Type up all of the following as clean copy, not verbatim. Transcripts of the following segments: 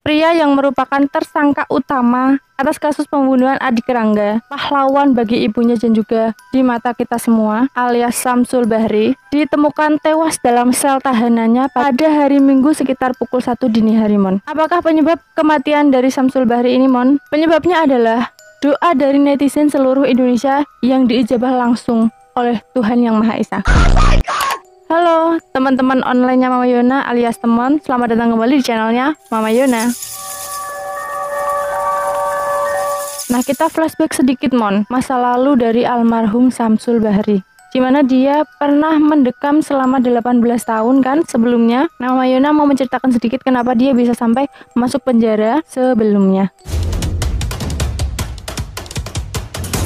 pria yang merupakan tersangka utama atas kasus pembunuhan adik Rangga, pahlawan bagi ibunya dan juga di mata kita semua, alias Samsul Bahri, ditemukan tewas dalam sel tahanannya pada hari Minggu sekitar pukul 1 dini hari, Mon. Apakah penyebab kematian dari Samsul Bahri ini, Mon? Penyebabnya adalah doa dari netizen seluruh Indonesia yang diijabah langsung oleh Tuhan Yang Maha Esa. Halo teman-teman online-nya Mama Yona alias teman, selamat datang kembali di channelnya Mama Yona. Nah, kita flashback sedikit, Mon, masa lalu dari almarhum Samsul Bahri, dimana dia pernah mendekam selama 18 tahun kan sebelumnya. Nah, Mama Yona mau menceritakan sedikit kenapa dia bisa sampai masuk penjara sebelumnya.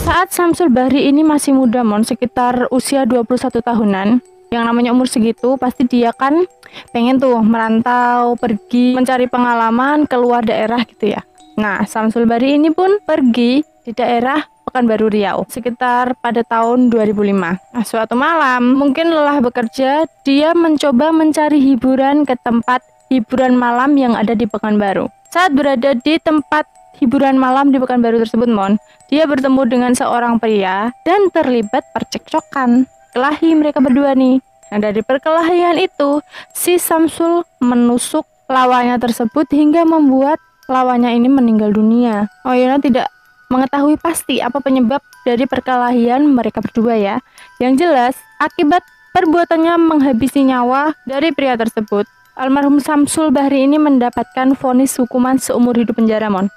Saat Samsul Bahri ini masih muda, Mon, sekitar usia 21 tahunan. Yang namanya umur segitu pasti dia kan pengen tuh merantau, pergi mencari pengalaman keluar daerah gitu ya. Nah, Samsul Bahri ini pun pergi di daerah Pekanbaru Riau sekitar pada tahun 2005. Nah, suatu malam mungkin lelah bekerja, dia mencoba mencari hiburan ke tempat hiburan malam yang ada di Pekanbaru. Saat berada di tempat hiburan malam di Pekanbaru tersebut, Mon, dia bertemu dengan seorang pria dan terlibat percekcokan. Kelahi mereka berdua nih. Nah, dari perkelahian itu si Samsul menusuk lawannya tersebut hingga membuat lawannya ini meninggal dunia. Oh, Yona tidak mengetahui pasti apa penyebab dari perkelahian mereka berdua ya. Yang jelas akibat perbuatannya menghabisi nyawa dari pria tersebut, almarhum Samsul Bahri ini mendapatkan vonis hukuman seumur hidup penjara, Mon.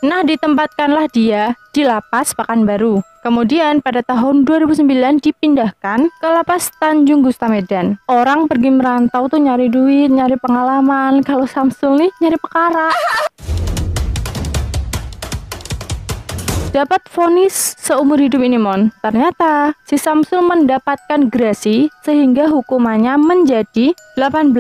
Nah, ditempatkanlah dia di lapas Pekanbaru. Kemudian pada tahun 2009 dipindahkan ke lapas Tanjung Gusta Medan. Orang pergi merantau tuh nyari duit, nyari pengalaman. Kalau Samsul nih nyari perkara. Dapat vonis seumur hidup ini, Mon. Ternyata si Samsul mendapatkan gerasi sehingga hukumannya menjadi 18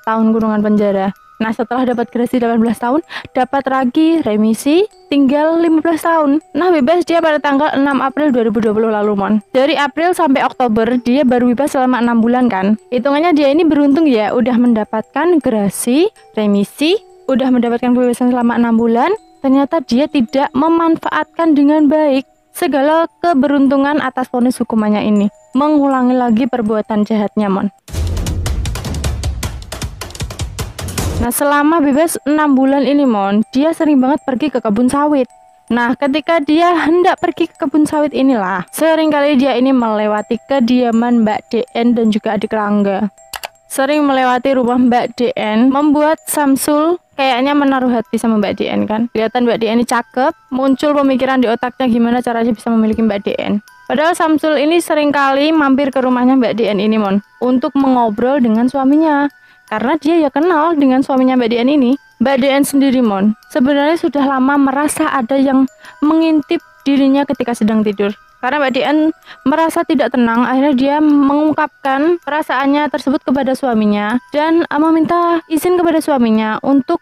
tahun kurungan penjara. Nah, setelah dapat gerasi 18 tahun, dapat lagi remisi tinggal 15 tahun. Nah, bebas dia pada tanggal 6 April 2020 lalu, Mon. Dari April sampai Oktober, dia baru bebas selama 6 bulan kan. Hitungannya dia ini beruntung ya, udah mendapatkan gerasi, remisi, udah mendapatkan kebebasan selama 6 bulan. Ternyata dia tidak memanfaatkan dengan baik segala keberuntungan atas vonis hukumannya ini. Mengulangi lagi perbuatan jahatnya, Mon. Nah, selama bebas 6 bulan ini, Mon, dia sering banget pergi ke kebun sawit. Nah, ketika dia hendak pergi ke kebun sawit inilah, seringkali dia ini melewati kediaman Mbak DN dan juga adik Rangga. Sering melewati rumah Mbak DN, membuat Samsul kayaknya menaruh hati sama Mbak DN kan. Kelihatan Mbak DN ini cakep, muncul pemikiran di otaknya gimana caranya bisa memiliki Mbak DN. Padahal Samsul ini seringkali mampir ke rumahnya Mbak DN ini, Mon, untuk mengobrol dengan suaminya. Karena dia ya kenal dengan suaminya Mbak DN ini. Mbak DN sendiri, Mon, sebenarnya sudah lama merasa ada yang mengintip dirinya ketika sedang tidur. Karena Mbak DN merasa tidak tenang, akhirnya dia mengungkapkan perasaannya tersebut kepada suaminya dan meminta izin kepada suaminya untuk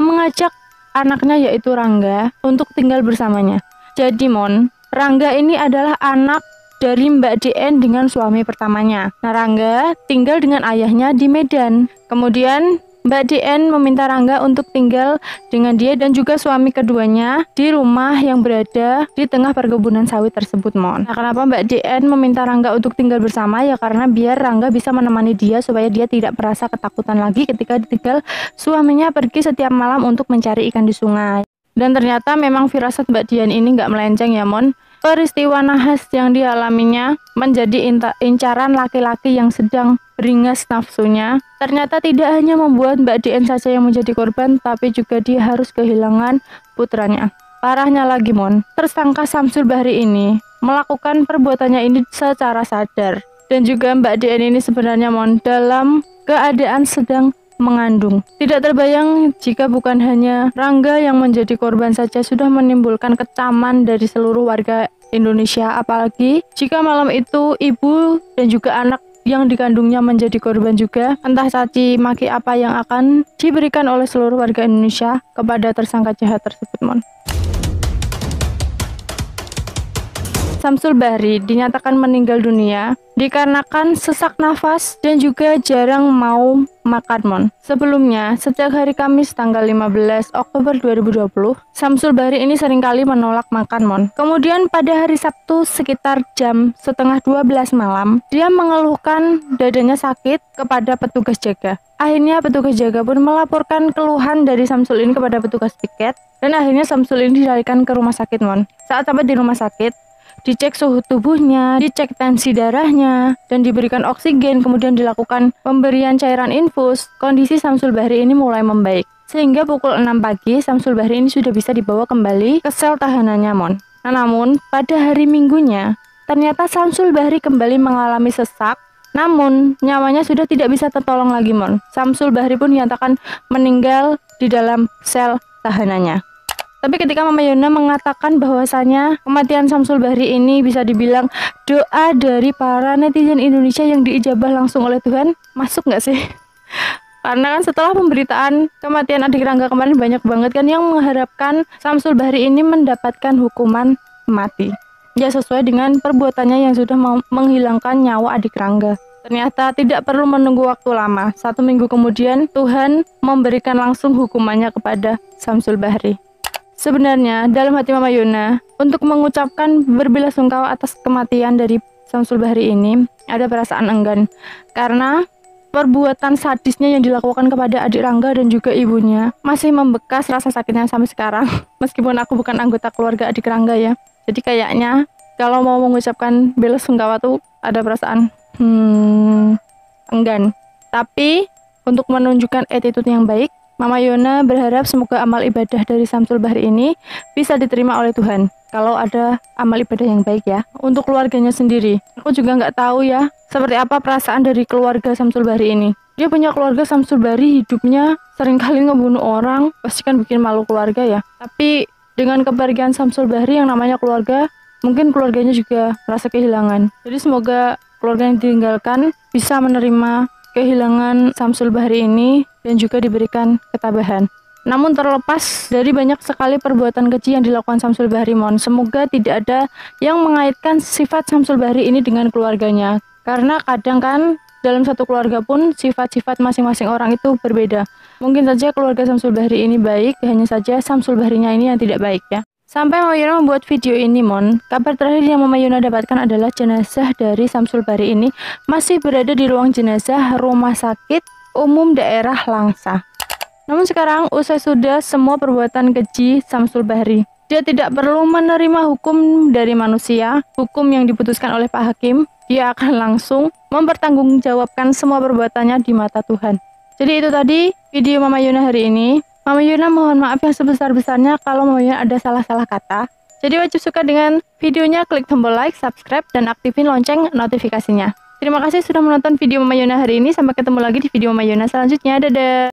mengajak anaknya yaitu Rangga untuk tinggal bersamanya. Jadi, Mon, Rangga ini adalah anak dari Mbak DN dengan suami pertamanya. Nah, Rangga tinggal dengan ayahnya di Medan. Kemudian Mbak DN meminta Rangga untuk tinggal dengan dia dan juga suami keduanya di rumah yang berada di tengah perkebunan sawit tersebut, Mon. Nah, kenapa Mbak DN meminta Rangga untuk tinggal bersama? Ya karena biar Rangga bisa menemani dia supaya dia tidak merasa ketakutan lagi ketika ditinggal suaminya pergi setiap malam untuk mencari ikan di sungai. Dan ternyata memang firasat Mbak DN ini nggak melenceng ya, Mon. Peristiwa nahas yang dialaminya menjadi incaran laki-laki yang sedang beringas nafsunya. Ternyata tidak hanya membuat Mbak DN saja yang menjadi korban, tapi juga dia harus kehilangan putranya. Parahnya lagi, Mon, tersangka Samsul Bahri ini melakukan perbuatannya ini secara sadar. Dan juga Mbak DN ini sebenarnya, Mon, dalam keadaan sedang mengandung. Tidak terbayang jika bukan hanya Rangga yang menjadi korban saja sudah menimbulkan kecaman dari seluruh warga Indonesia, apalagi jika malam itu ibu dan juga anak yang dikandungnya menjadi korban juga. Entah caci maki apa yang akan diberikan oleh seluruh warga Indonesia kepada tersangka jahat tersebut, Mon. Samsul Bahri dinyatakan meninggal dunia dikarenakan sesak nafas dan juga jarang mau makan mon. Sebelumnya, sejak hari Kamis tanggal 15 Oktober 2020, Samsul Bahri ini seringkali menolak makan mon. Kemudian pada hari Sabtu sekitar jam setengah 12 malam, dia mengeluhkan dadanya sakit kepada petugas jaga. Akhirnya petugas jaga pun melaporkan keluhan dari Samsul ini kepada petugas piket, dan akhirnya Samsul ini dilarikan ke rumah sakit mon. Saat sampai di rumah sakit, dicek suhu tubuhnya, dicek tensi darahnya, dan diberikan oksigen, kemudian dilakukan pemberian cairan infus. Kondisi Samsul Bahri ini mulai membaik. Sehingga pukul 6 pagi, Samsul Bahri ini sudah bisa dibawa kembali ke sel tahanannya mon. Nah, namun pada hari Minggunya, ternyata Samsul Bahri kembali mengalami sesak. Namun, nyawanya sudah tidak bisa tertolong lagi mon. Samsul Bahri pun dinyatakan meninggal di dalam sel tahanannya. Tapi ketika Mama Yona mengatakan bahwasanya kematian Samsul Bahri ini bisa dibilang doa dari para netizen Indonesia yang diijabah langsung oleh Tuhan, masuk nggak sih? Karena kan setelah pemberitaan kematian adik Rangga kemarin banyak banget kan yang mengharapkan Samsul Bahri ini mendapatkan hukuman mati. Ya sesuai dengan perbuatannya yang sudah menghilangkan nyawa adik Rangga. Ternyata tidak perlu menunggu waktu lama. 1 minggu kemudian Tuhan memberikan langsung hukumannya kepada Samsul Bahri. Sebenarnya dalam hati Mama Yona untuk mengucapkan berbelasungkawa atas kematian dari Samsul Bahri ini ada perasaan enggan karena perbuatan sadisnya yang dilakukan kepada adik Rangga dan juga ibunya masih membekas rasa sakitnya sampai sekarang. Meskipun aku bukan anggota keluarga adik Rangga ya, jadi kayaknya kalau mau mengucapkan belasungkawa tuh ada perasaan enggan. Tapi untuk menunjukkan attitude yang baik, Mama Yona berharap semoga amal ibadah dari Samsul Bahri ini bisa diterima oleh Tuhan. Kalau ada amal ibadah yang baik ya. Untuk keluarganya sendiri, aku juga nggak tahu ya seperti apa perasaan dari keluarga Samsul Bahri ini. Dia punya keluarga Samsul Bahri, hidupnya seringkali ngebunuh orang, pasti kan bikin malu keluarga ya. Tapi dengan kepergian Samsul Bahri yang namanya keluarga, mungkin keluarganya juga merasa kehilangan. Jadi semoga keluarga yang ditinggalkan bisa menerima kehilangan Samsul Bahri ini dan juga diberikan ketabahan. Namun terlepas dari banyak sekali perbuatan keji yang dilakukan Samsul Bahri mon, semoga tidak ada yang mengaitkan sifat Samsul Bahri ini dengan keluarganya. Karena kadang kan dalam satu keluarga pun sifat-sifat masing-masing orang itu berbeda. Mungkin saja keluarga Samsul Bahri ini baik, hanya saja Samsul Bahrinya ini yang tidak baik ya. Sampai Mama Yona membuat video ini mon, kabar terakhir yang Mama Yona dapatkan adalah jenazah dari Samsul Bahri ini masih berada di ruang jenazah Rumah Sakit Umum Daerah Langsa. Namun sekarang usai sudah semua perbuatan keji Samsul Bahri, dia tidak perlu menerima hukum dari manusia, hukum yang diputuskan oleh Pak Hakim. Dia akan langsung mempertanggungjawabkan semua perbuatannya di mata Tuhan. Jadi itu tadi video Mama Yona hari ini. Mama Yona mohon maaf yang sebesar-besarnya kalau Mama Yona ada salah-salah kata. Jadi wajib suka dengan videonya, klik tombol like, subscribe, dan aktifin lonceng notifikasinya. Terima kasih sudah menonton video Mama Yona hari ini. Sampai ketemu lagi di video Mama Yona selanjutnya. Dadah!